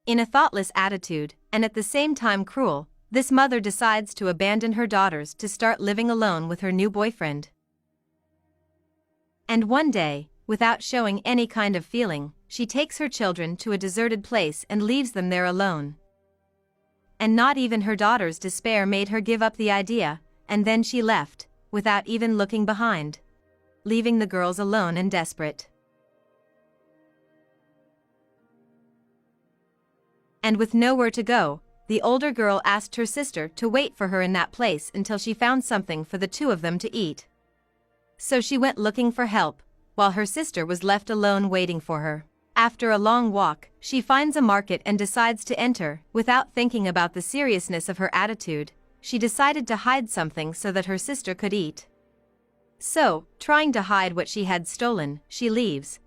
In a thoughtless attitude, and at the same time cruel, this mother decides to abandon her daughters to start living alone with her new boyfriend. And one day, without showing any kind of feeling, she takes her children to a deserted place and leaves them there alone. And not even her daughter's despair made her give up the idea, and then she left, without even looking behind, leaving the girls alone and desperate. And with nowhere to go, the older girl asked her sister to wait for her in that place until she found something for the two of them to eat. So she went looking for help, while her sister was left alone waiting for her. After a long walk, she finds a market and decides to enter. Without thinking about the seriousness of her attitude, she decided to hide something so that her sister could eat. So, trying to hide what she had stolen, she leaves.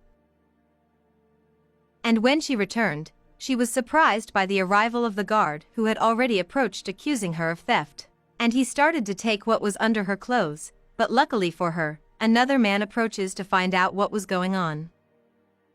And when she returned, she was surprised by the arrival of the guard who had already approached accusing her of theft. And he started to take what was under her clothes, but luckily for her, another man approaches to find out what was going on.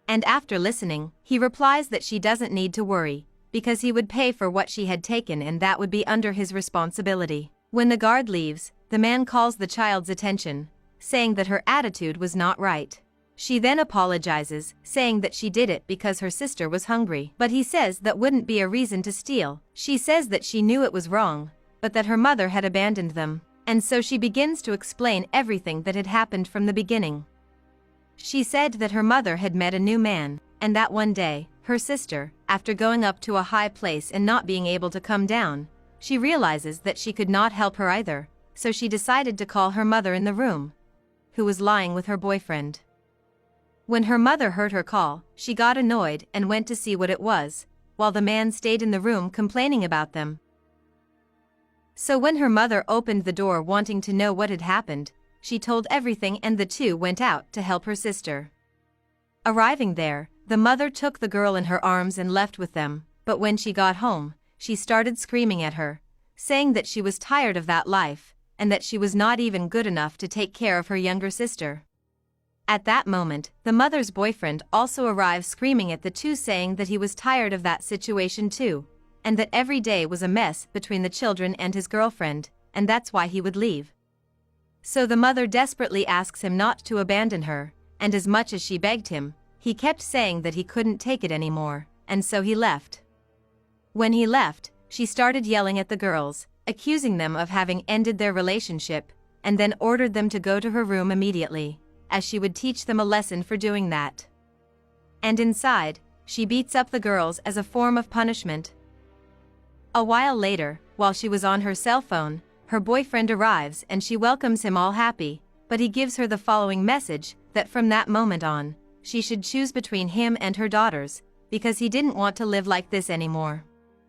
And after listening, he replies that she doesn't need to worry, because he would pay for what she had taken and that would be under his responsibility. When the guard leaves, the man calls the child's attention, saying that her attitude was not right. She then apologizes, saying that she did it because her sister was hungry. But he says that wouldn't be a reason to steal. She says that she knew it was wrong, but that her mother had abandoned them. And so she begins to explain everything that had happened from the beginning. She said that her mother had met a new man, and that one day, her sister, after going up to a high place and not being able to come down, she realizes that she could not help her either, so she decided to call her mother in the room, who was lying with her boyfriend. When her mother heard her call, she got annoyed and went to see what it was, while the man stayed in the room complaining about them. So when her mother opened the door wanting to know what had happened, she told everything and the two went out to help her sister. Arriving there, the mother took the girl in her arms and left with them, but when she got home, she started screaming at her, saying that she was tired of that life, and that she was not even good enough to take care of her younger sister. At that moment, the mother's boyfriend also arrived screaming at the two, saying that he was tired of that situation too, and that every day was a mess between the children and his girlfriend, and that's why he would leave. So the mother desperately asks him not to abandon her, and as much as she begged him, he kept saying that he couldn't take it anymore, and so he left. When he left, she started yelling at the girls, accusing them of having ended their relationship, and then ordered them to go to her room immediately, as she would teach them a lesson for doing that. And inside, she beats up the girls as a form of punishment. A while later, while she was on her cell phone, her boyfriend arrives and she welcomes him all happy, but he gives her the following message, that from that moment on, she should choose between him and her daughters, because he didn't want to live like this anymore.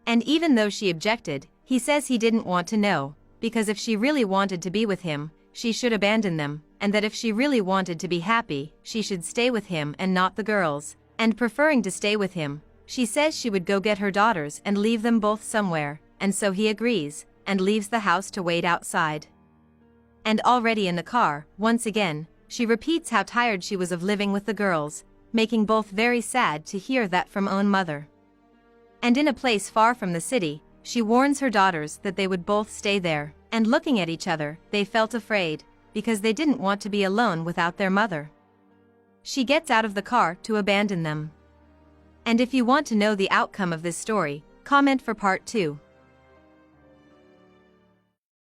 And even though she objected, he says he didn't want to know, because if she really wanted to be with him, she should abandon them, and that if she really wanted to be happy, she should stay with him and not the girls. And preferring to stay with him, she says she would go get her daughters and leave them both somewhere, and so he agrees, and leaves the house to wait outside. And already in the car, once again, she repeats how tired she was of living with the girls, making both very sad to hear that from own mother. And in a place far from the city, she warns her daughters that they would both stay there, and looking at each other, they felt afraid, because they didn't want to be alone without their mother. She gets out of the car to abandon them. And if you want to know the outcome of this story, comment for part 2.